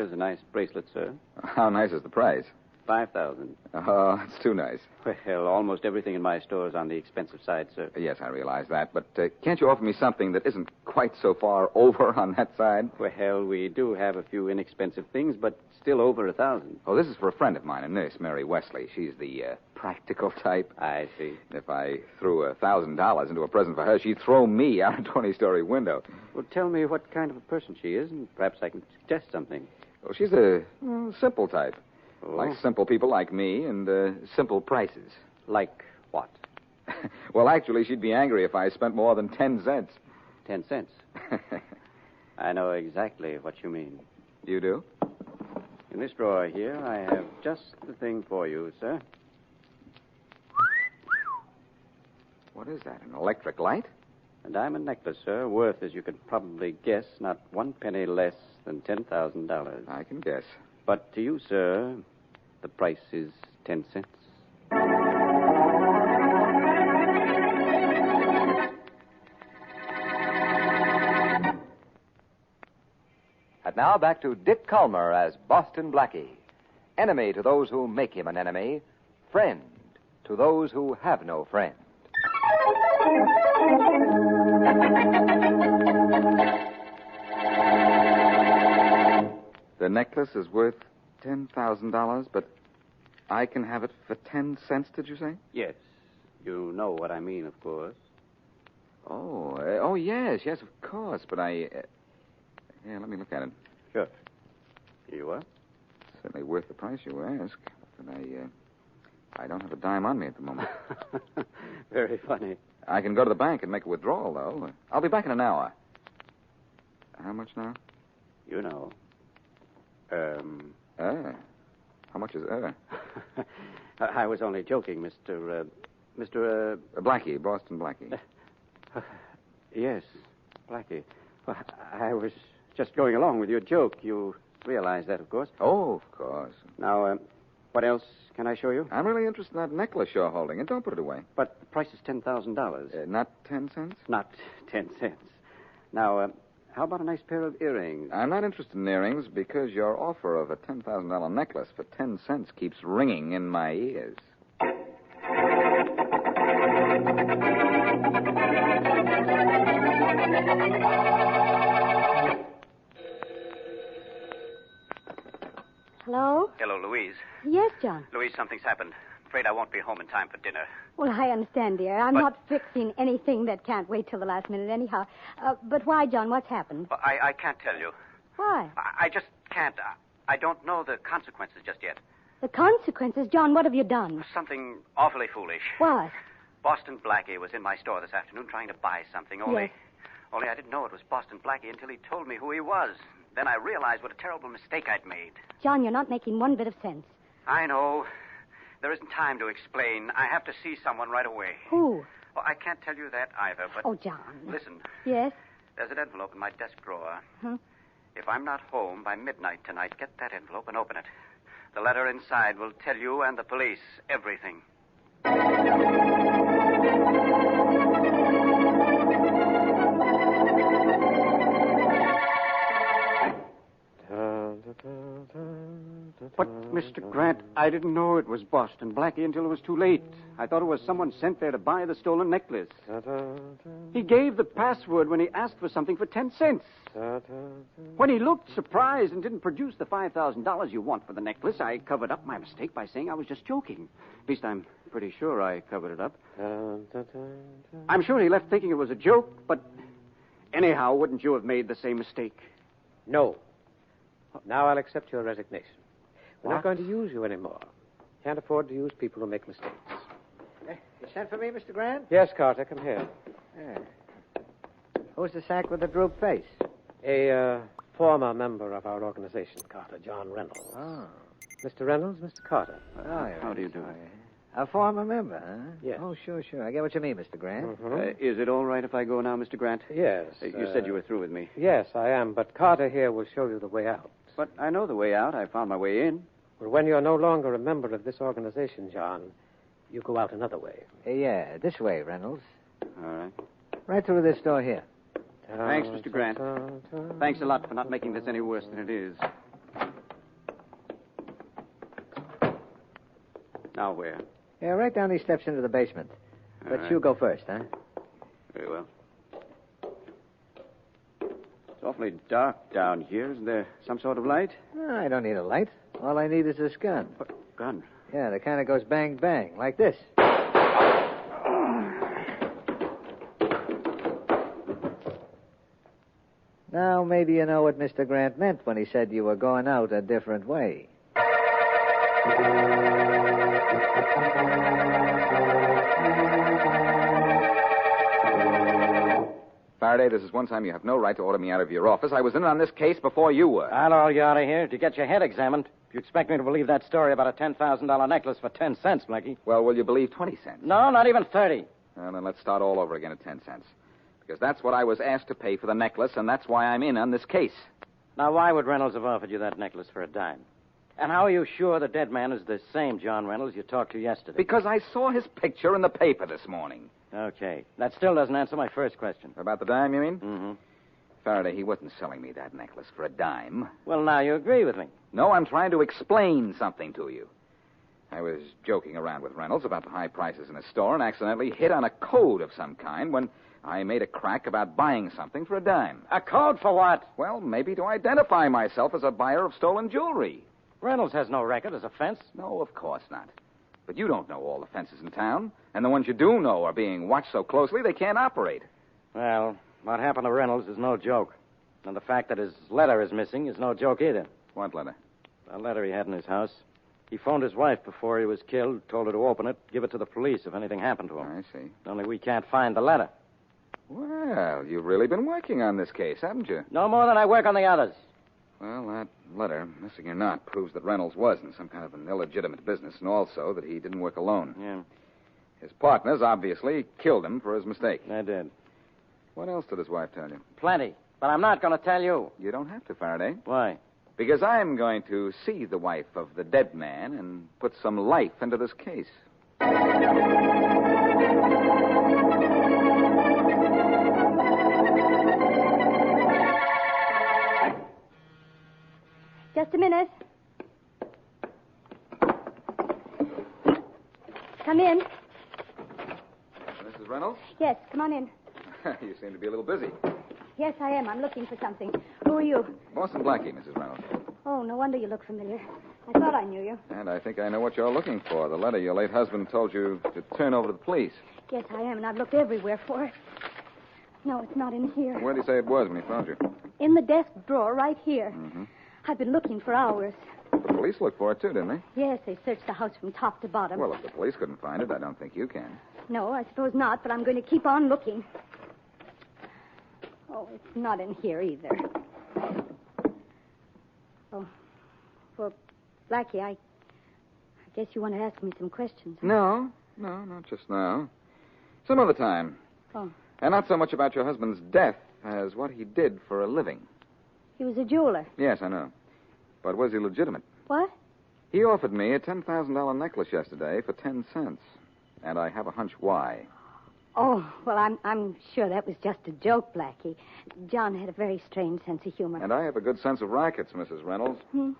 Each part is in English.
is a nice bracelet, sir. How nice is the price? $5,000. Oh, it's too nice. Well, almost everything in my store is on the expensive side, sir. Yes, I realize that, but can't you offer me something that isn't quite so far over on that side? Well, we do have a few inexpensive things, but still over $1,000. Oh, this is for a friend of mine, a nurse, Mary Wesley. She's the practical type. I see. If I threw $1,000 into a present for her, she'd throw me out a 20-story window. Well, tell me what kind of a person she is, and perhaps I can suggest something. Oh, she's a simple type. Oh. Like simple people like me and simple prices. Like what? Well, actually, she'd be angry if I spent more than 10 cents. 10 cents. I know exactly what you mean. You do? In this drawer here, I have just the thing for you, sir. What is that, an electric light? A diamond necklace, sir, worth, as you could probably guess, not 1 penny less than $10,000. I can guess. But to you, sir, the price is 10 cents. And now back to Dick Calmer as Boston Blackie. Enemy to those who make him an enemy. Friend to those who have no friend. The necklace is worth $10,000, but I can have it for 10 cents, did you say? Yes. You know what I mean, of course. Oh, yes, of course, but yeah, let me look at it. Sure. Here you are. Certainly worth the price you ask, but I don't have a dime on me at the moment. Very funny. I can go to the bank and make a withdrawal, though. I'll be back in an hour. How much now? You know. How much is I was only joking, Mr. Blackie, Boston Blackie. Yes, Blackie. Well, I was just going along with your joke. You realize that, of course. Oh, of course. Now, what else can I show you? I'm really interested in that necklace you're holding, and don't put it away. But the price is $10,000. Not 10 cents? Not 10 cents. Now, how about a nice pair of earrings? I'm not interested in earrings because your offer of a $10,000 necklace for 10 cents keeps ringing in my ears. Hello? Hello, Louise. Yes, John. Louise, something's happened. Afraid I won't be home in time for dinner. Well, I understand, dear. I'm not fixing anything that can't wait till the last minute anyhow. But why, John? What's happened? Well, I can't tell you. Why? I just can't. I don't know the consequences just yet. The consequences? John, what have you done? Something awfully foolish. What? Boston Blackie was in my store this afternoon trying to buy something. Only I didn't know it was Boston Blackie until he told me who he was. Then I realized what a terrible mistake I'd made. John, you're not making one bit of sense. I know. There isn't time to explain. I have to see someone right away. Who? Well, I can't tell you that either, but... Oh, John. Listen. Yes? There's an envelope in my desk drawer. Huh? If I'm not home by midnight tonight, get that envelope and open it. The letter inside will tell you and the police everything. But, Mr. Grant, I didn't know it was Boston Blackie until it was too late. I thought it was someone sent there to buy the stolen necklace. He gave the password when he asked for something for 10 cents. When he looked surprised and didn't produce the $5,000 you want for the necklace, I covered up my mistake by saying I was just joking. At least I'm pretty sure I covered it up. I'm sure he left thinking it was a joke, but anyhow, wouldn't you have made the same mistake? No. Now I'll accept your resignation. We're not going to use you anymore. Can't afford to use people who make mistakes. You sent for me, Mr. Grant? Yes, Carter, come here. Yeah. Who's the sack with the drooped face? A former member of our organization, Carter, John Reynolds. Oh. Mr. Reynolds, Mr. Carter. How do you do? A former member, huh? Yes. Oh, sure. I get what you mean, Mr. Grant. Mm-hmm. Is it all right if I go now, Mr. Grant? Yes. You said you were through with me. Yes, I am, but Carter here will show you the way out. But I know the way out. I found my way in. Well, when you're no longer a member of this organization, John, you go out another way. Yeah, this way, Reynolds. All right. Right through this door here. Thanks, Mr. Grant. Thanks a lot for not making this any worse than it is. Now where? Yeah, right down these steps into the basement. But right. you go first, huh? Very well. It's awfully dark down here. Is there some sort of light? Oh, I don't need a light. All I need is this gun. What gun? Yeah, the kind that goes bang, bang, like this. Now, maybe you know what Mr. Grant meant when he said you were going out a different way. Faraday, this is one time you have no right to order me out of your office. I was in on this case before you were. I'll haul you out of here to get your head examined. If you expect me to believe that story about a $10,000 necklace for 10 cents, Blackie. Well, will you believe 20 cents? No, not even 30. Well, then let's start all over again at 10 cents. Because that's what I was asked to pay for the necklace, and that's why I'm in on this case. Now, why would Reynolds have offered you that necklace for a dime? And how are you sure the dead man is the same John Reynolds you talked to yesterday? Because I saw his picture in the paper this morning. Okay. That still doesn't answer my first question. About the dime, you mean? Mm-hmm. Faraday, he wasn't selling me that necklace for a dime. Well, now you agree with me. No, I'm trying to explain something to you. I was joking around with Reynolds about the high prices in his store and accidentally hit on a code of some kind when I made a crack about buying something for a dime. A code for what? Well, maybe to identify myself as a buyer of stolen jewelry. Reynolds has no record as a fence. No, of course not. But you don't know all the fences in town, and the ones you do know are being watched so closely they can't operate. Well, what happened to Reynolds is no joke. And the fact that his letter is missing is no joke either. What letter? A letter he had in his house. He phoned his wife before he was killed, told her to open it, give it to the police if anything happened to him. I see. Only we can't find the letter. Well, you've really been working on this case, haven't you? No more than I work on the others. Well, that letter, missing or not, proves that Reynolds was in some kind of an illegitimate business, and also that he didn't work alone. Yeah, His partners obviously killed him for his mistake. I did. What else did his wife tell you? Plenty. But I'm not going to tell you. You don't have to, Faraday. Why? Because I'm going to see the wife of the dead man and put some life into this case. Just a minute. Come in. Mrs. Reynolds? Yes, come on in. You seem to be a little busy. Yes, I am. I'm looking for something. Who are you? Boston Blackie, Mrs. Reynolds. Oh, no wonder you look familiar. I thought I knew you. And I think I know what you're looking for. The letter your late husband told you to turn over to the police. Yes, I am, and I've looked everywhere for it. No, it's not in here. Where did he say it was when he found you? In the desk drawer right here. Mm-hmm. I've been looking for hours. The police looked for it, too, didn't they? Yes, they searched the house from top to bottom. Well, if the police couldn't find it, I don't think you can. No, I suppose not, but I'm going to keep on looking. Oh, it's not in here either. Oh, well, Blackie, I guess you want to ask me some questions. Huh? No, not just now. Some other time. Oh. And not so much about your husband's death as what he did for a living. He was a jeweler. Yes, I know. But was he legitimate? What? He offered me a $10,000 necklace yesterday for 10 cents. And I have a hunch why. Oh, well, I'm sure that was just a joke, Blackie. John had a very strange sense of humor. And I have a good sense of rackets, Mrs. Reynolds. Hmm?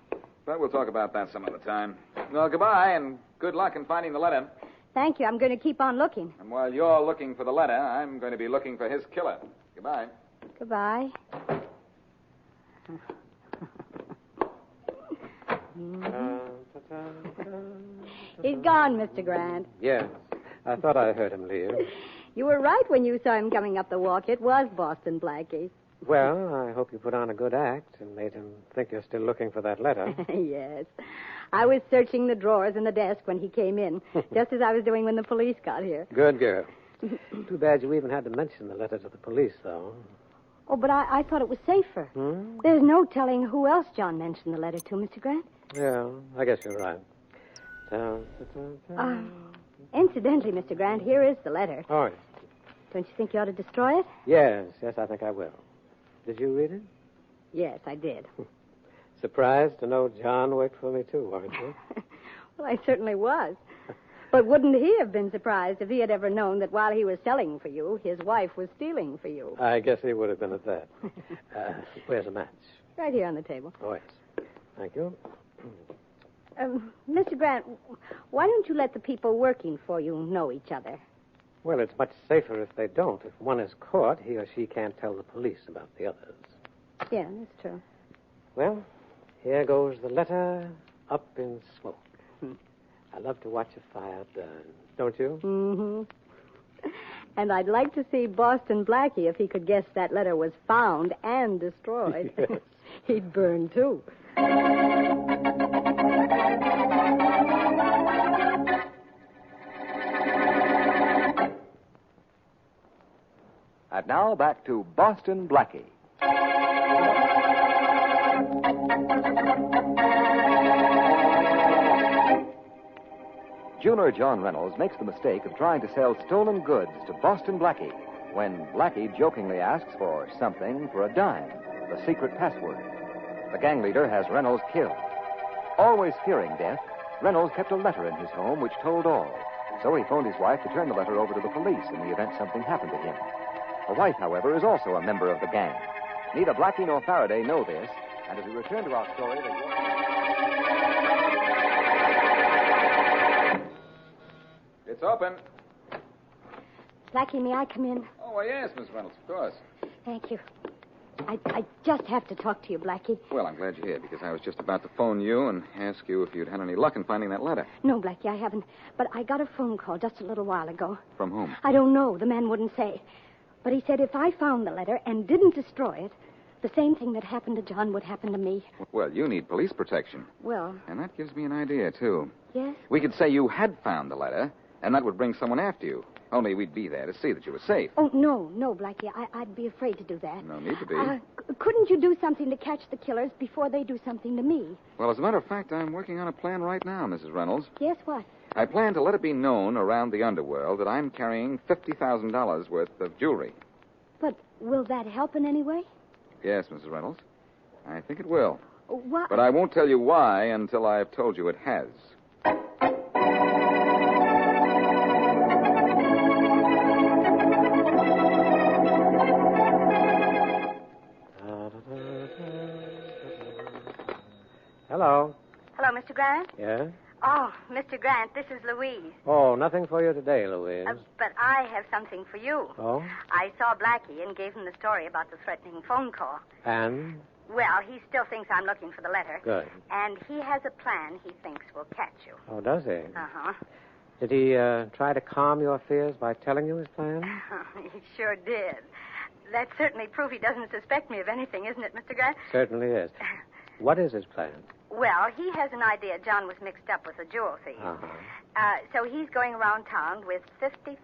But we'll talk about that some other time. Well, goodbye, and good luck in finding the letter. Thank you. I'm going to keep on looking. And while you're looking for the letter, I'm going to be looking for his killer. Goodbye. Goodbye. He's gone, Mr. Grant. Yes. I thought I heard him leave. You were right when you saw him coming up the walk. It was Boston Blackie. Well, I hope you put on a good act and made him think you're still looking for that letter. Yes. I was searching the drawers in the desk when he came in, just as I was doing when the police got here. Good girl. Too bad you even had to mention the letter to the police, though. Oh, but I thought it was safer. Hmm? There's no telling who else John mentioned the letter to, Mr. Grant. Yeah, I guess you're right. Incidentally, Mr. Grant, here is the letter. Oh, yes. Don't you think you ought to destroy it? Yes, I think I will. Did you read it? Yes, I did. Surprised to know John worked for me, too, weren't you? Well, I certainly was. But wouldn't he have been surprised if he had ever known that while he was selling for you, his wife was stealing for you? I guess he would have been at that. Where's a match? Right here on the table. Oh, yes. Thank you. Mr. Grant, why don't you let the people working for you know each other? Well, it's much safer if they don't. If one is caught, he or she can't tell the police about the others. Yeah, that's true. Well, here goes the letter up in smoke. I love to watch a fire burn, don't you? Mm-hmm. And I'd like to see Boston Blackie if he could guess that letter was found and destroyed. Yes. He'd burn, too. And now back to Boston Blackie. Jeweler John Reynolds makes the mistake of trying to sell stolen goods to Boston Blackie when Blackie jokingly asks for something for a dime, the secret password. The gang leader has Reynolds killed. Always fearing death, Reynolds kept a letter in his home which told all. So he phoned his wife to turn the letter over to the police in the event something happened to him. The wife, however, is also a member of the gang. Neither Blackie nor Faraday know this, and as we return to our story, It's open. Blackie, may I come in? Oh, well, yes, Miss Reynolds, of course. Thank you. I just have to talk to you, Blackie. Well, I'm glad you're here, because I was just about to phone you and ask you if you'd had any luck in finding that letter. No, Blackie, I haven't. But I got a phone call just a little while ago. From whom? I don't know. The man wouldn't say. But he said if I found the letter and didn't destroy it, the same thing that happened to John would happen to me. Well, you need police protection. Well, And that gives me an idea, too. yes? We could say you had found the letter, and that would bring someone after you. Only we'd be there to see that you were safe. Oh, no, Blackie. I'd be afraid to do that. No need to be. Couldn't you do something to catch the killers before they do something to me? Well, as a matter of fact, I'm working on a plan right now, Mrs. Reynolds. Yes, what? I plan to let it be known around the underworld that I'm carrying $50,000 worth of jewelry. But will that help in any way? Yes, Mrs. Reynolds. I think it will. What? But I won't tell you why until I've told you it has. Hello. Hello, Mr. Grant? Yeah? Oh, Mr. Grant, this is Louise. Oh, nothing for you today, Louise. But I have something for you. Oh? I saw Blackie and gave him the story about the threatening phone call. And? Well, he still thinks I'm looking for the letter. Good. And he has a plan he thinks will catch you. Oh, does he? Uh-huh. Did he try to calm your fears by telling you his plan? He sure did. That's certainly proof he doesn't suspect me of anything, isn't it, Mr. Grant? Certainly is. What is his plan? Well, he has an idea John was mixed up with a jewel thief. Uh-huh. So he's going around town with $50,000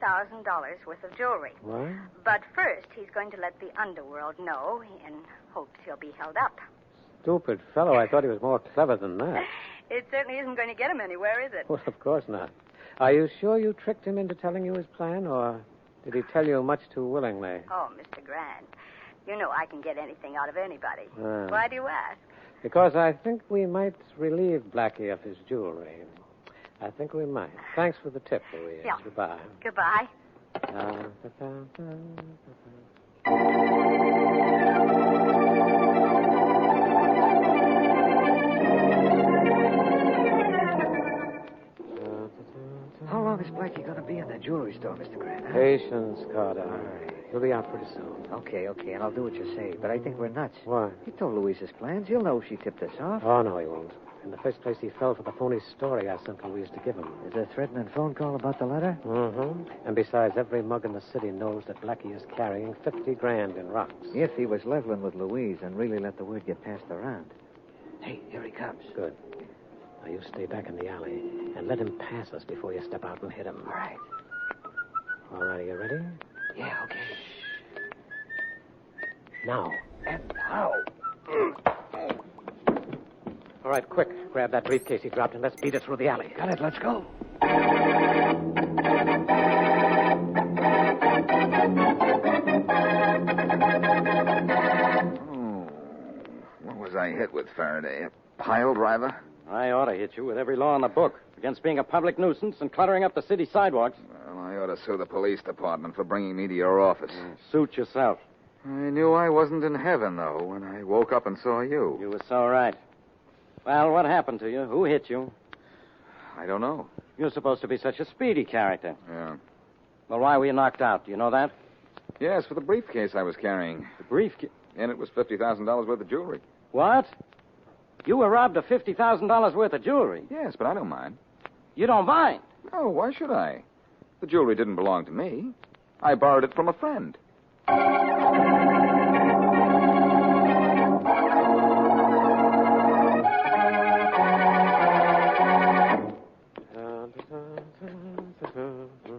worth of jewelry. What? But first, he's going to let the underworld know in hopes he'll be held up. Stupid fellow. I thought he was more clever than that. It certainly isn't going to get him anywhere, is it? Well, of course not. Are you sure you tricked him into telling you his plan, or did he tell you much too willingly? Oh, Mr. Grant, you know I can get anything out of anybody. Ah. Why do you ask? Because I think we might relieve Blackie of his jewelry. I think we might. Thanks for the tip, Louise. Yeah. Goodbye. Goodbye. How long is Blackie going to be in that jewelry store, Mr. Grant? Huh? Patience, Carter. All right. He'll be out pretty soon. Okay, and I'll do what you say, but I think we're nuts. Why? He told Louise his plans. He'll know she tipped us off. Oh, no, he won't. In the first place, he fell for the phony story I sent Louise to give him. Is a threatening phone call about the letter? Mm-hmm. And besides, every mug in the city knows that Blackie is carrying $50,000 in rocks. If he was leveling with Louise and really let the word get passed around. Hey, here he comes. Good. Now, you stay back in the alley and let him pass us before you step out and hit him. All right. All right, are you ready? Yeah, okay. Now. And how? All right, quick. Grab that briefcase he dropped and let's beat it through the alley. Got it, let's go. Oh, what was I hit with, Faraday? A pile driver? I ought to hit you with every law in the book against being a public nuisance and cluttering up the city sidewalks. Well, I ought to sue the police department for bringing me to your office. Suit yourself. I knew I wasn't in heaven, though, when I woke up and saw you. You were so right. Well, what happened to you? Who hit you? I don't know. You're supposed to be such a speedy character. Yeah. Well, why were you knocked out? Do you know that? Yes, for the briefcase I was carrying. The briefcase? And it was $50,000 worth of jewelry. What? You were robbed of $50,000 worth of jewelry? Yes, but I don't mind. You don't mind? No, why should I? The jewelry didn't belong to me. I borrowed it from a friend.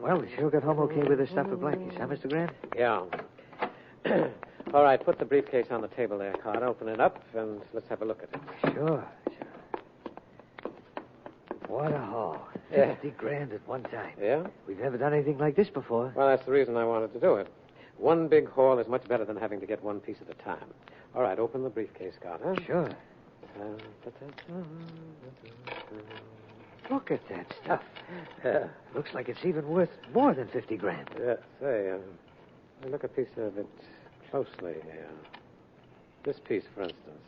Well, we sure got home okay with this stuff for Blackie's, huh, Mr. Grant? Yeah. All right, put the briefcase on the table there, Carter. Open it up, and let's have a look at it. Sure. What a haul. Yeah. 50 grand at one time. Yeah? We've never done anything like this before. Well, that's the reason I wanted to do it. One big haul is much better than having to get one piece at a time. All right, open the briefcase, Carter. Sure. Look at that stuff. Looks like it's even worth more than 50 grand. Yeah, say, look a piece of it closely. This piece, for instance.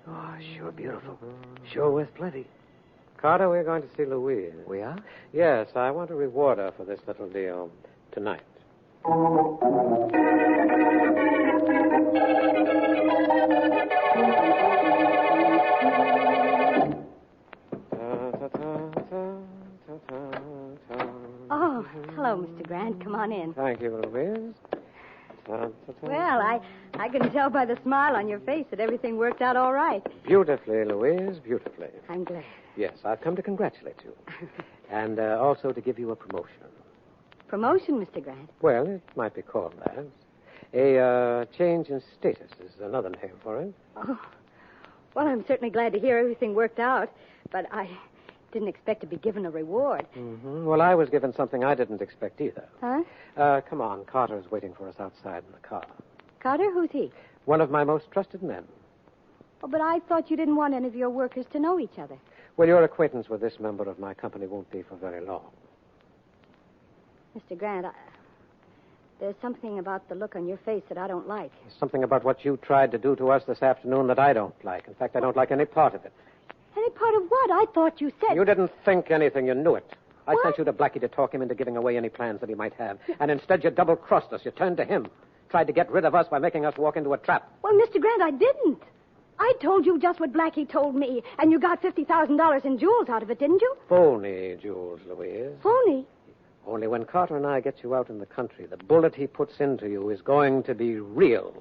Oh, sure beautiful. Sure worth plenty. Carter, we're going to see Louise. We are? Yes, I want to reward her for this little deal tonight. Oh, hello, Mr. Grant. Come on in. Thank you, Louise. Well, I can tell by the smile on your face that everything worked out all right. Beautifully, Louise, beautifully. I'm glad. Yes, I've come to congratulate you. And also to give you a promotion. Promotion, Mr. Grant? Well, it might be called that. A change in status is another name for it. Oh, well, I'm certainly glad to hear everything worked out, but I didn't expect to be given a reward. Mm-hmm. Well, I was given something I didn't expect either. Huh? Come on, Carter's waiting for us outside in the car. Carter, who's he? One of my most trusted men. Oh, but I thought you didn't want any of your workers to know each other. Well, your acquaintance with this member of my company won't be for very long. Mr. Grant, there's something about the look on your face that I don't like. There's something about what you tried to do to us this afternoon that I don't like. In fact, I don't like any part of it. Any part of what? I thought you said... You didn't think anything. You knew it. I What? sent you to Blackie to talk him into giving away any plans that he might have. And instead you double-crossed us. You turned to him. Tried to get rid of us by making us walk into a trap. Well, Mr. Grant, I didn't. I told you just what Blackie told me, and you got $50,000 in jewels out of it, didn't you? Phony jewels, Louise. Phony? Only when Carter and I get you out in the country, the bullet he puts into you is going to be real.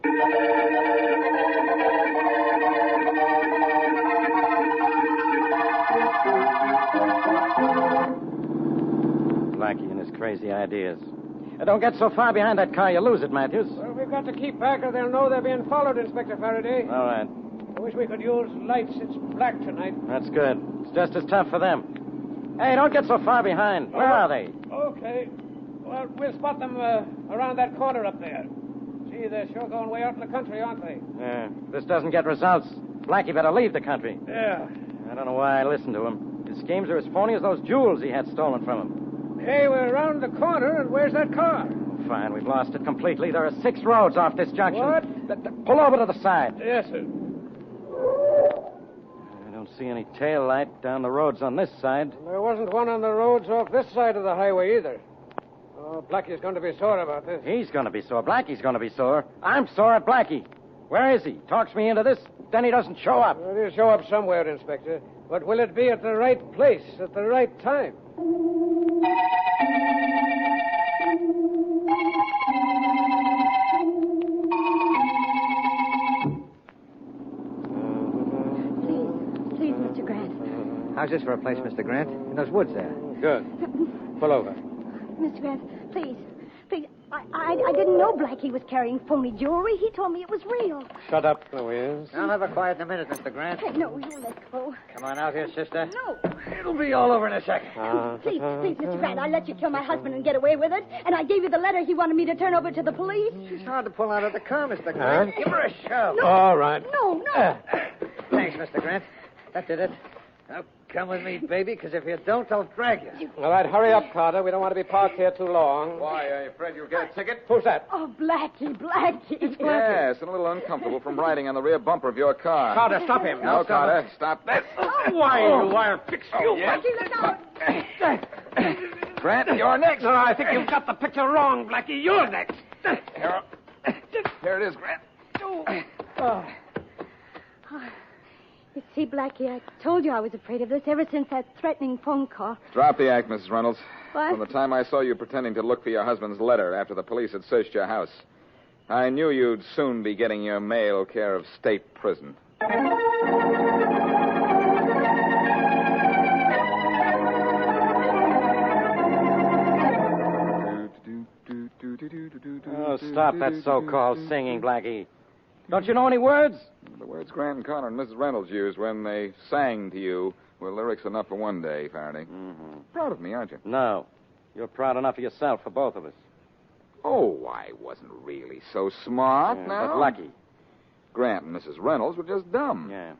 Blackie and his crazy ideas. Don't get so far behind that car, you lose it, Matthews. Well, we've got to keep back or they'll know they're being followed, Inspector Faraday. All right. I wish we could use lights. It's black tonight. That's good. It's just as tough for them. Hey, don't get so far behind. Where are they? Okay. Well, we'll spot them around that corner up there. Gee, they're sure going way out in the country, aren't they? Yeah. If this doesn't get results, Blackie better leave the country. Yeah. I don't know why I listened to him. His schemes are as phony as those jewels he had stolen from him. Hey, we're around the corner, and where's that car? Fine, we've lost it completely. There are 6 roads off this junction. What? Pull over to the side. Yes, sir. I don't see any tail light down the roads on this side. There wasn't one on the roads off this side of the highway either. Oh, Blackie's going to be sore about this. He's going to be sore. Blackie's going to be sore. I'm sore at Blackie. Where is he? Talks me into this, then he doesn't show up. Well, he'll show up somewhere, Inspector. But will it be at the right place, at the right time? Please, Mr. Grant. How's this for a place, Mr. Grant? In those woods there. Good. Pull over. Mr. Grant, please. I didn't know Blackie was carrying phony jewelry. He told me it was real. Shut up, Louise. I'll have her quiet in a minute, Mr. Grant. Hey, no, you let go. Come on out here, sister. No. It'll be all over in a second. Please, Mr. Grant, I let you kill my husband and get away with it. And I gave you the letter he wanted me to turn over to the police. She's hard to pull out of the car, Mr. Grant. Huh? Give her a shove. All right. No. Thanks, Mr. Grant. That did it. come with me, baby? Because if you don't, I'll drag you. All right, hurry up, Carter. We don't want to be parked here too long. Why, are you afraid you'll get a ticket? Who's that? Oh, Blackie. Yes, and a little uncomfortable from riding on the rear bumper of your car. Carter, stop him. No, Carter, stop this. Why, I'll fix you. Yes. Blackie, look out. Grant, you're next. No, I think you've got the picture wrong, Blackie. You're next. Here it is, Grant. You see, Blackie, I told you I was afraid of this ever since that threatening phone call. Drop the act, Mrs. Reynolds. What? From the time I saw you pretending to look for your husband's letter after the police had searched your house, I knew you'd soon be getting your mail care of state prison. Oh, stop that so-called singing, Blackie. Don't you know any words? The words Grant and Connor and Mrs. Reynolds used when they sang to you were lyrics enough for one day, Faraday. Mm-hmm. Proud of me, aren't you? No. You're proud enough of yourself for both of us. Oh, I wasn't really so smart, Yeah, now. but lucky. Grant and Mrs. Reynolds were just dumb. Yeah.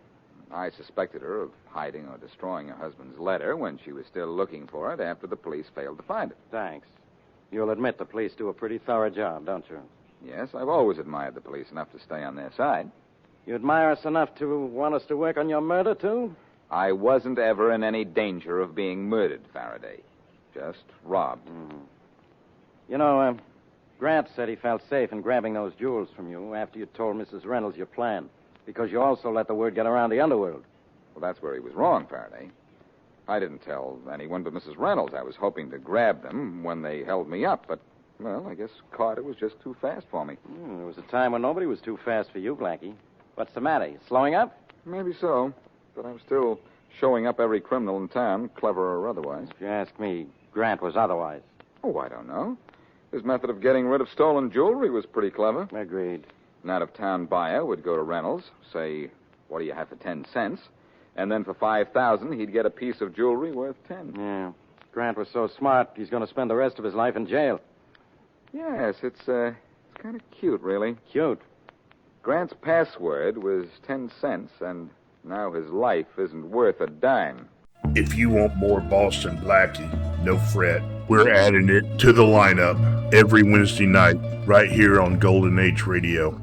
I suspected her of hiding or destroying her husband's letter when she was still looking for it after the police failed to find it. Thanks. You'll admit the police do a pretty thorough job, don't you? Yes, I've always admired the police enough to stay on their side. You admire us enough to want us to work on your murder, too? I wasn't ever in any danger of being murdered, Faraday. Just robbed. Mm-hmm. You know, Grant said he felt safe in grabbing those jewels from you after you told Mrs. Reynolds your plan, because you also let the word get around the underworld. Well, that's where he was wrong, Faraday. I didn't tell anyone but Mrs. Reynolds. I was hoping to grab them when they held me up, but, well, I guess Carter was just too fast for me. There was a time when nobody was too fast for you, Blackie. What's the matter? You slowing up? Maybe so, but I'm still showing up every criminal in town, clever or otherwise. If you ask me, Grant was otherwise. Oh, I don't know. His method of getting rid of stolen jewelry was pretty clever. Agreed. An out-of-town buyer would go to Reynolds, say, what do you have for 10 cents? And then for 5,000, he'd get a piece of jewelry worth 10. Yeah. Grant was so smart, he's going to spend the rest of his life in jail. Yes, it's kind of cute, really. Cute. Grant's password was 10 cents, and now his life isn't worth a dime. If you want more Boston Blackie, no fret. We're adding it to the lineup every Wednesday night right here on Golden Age Radio.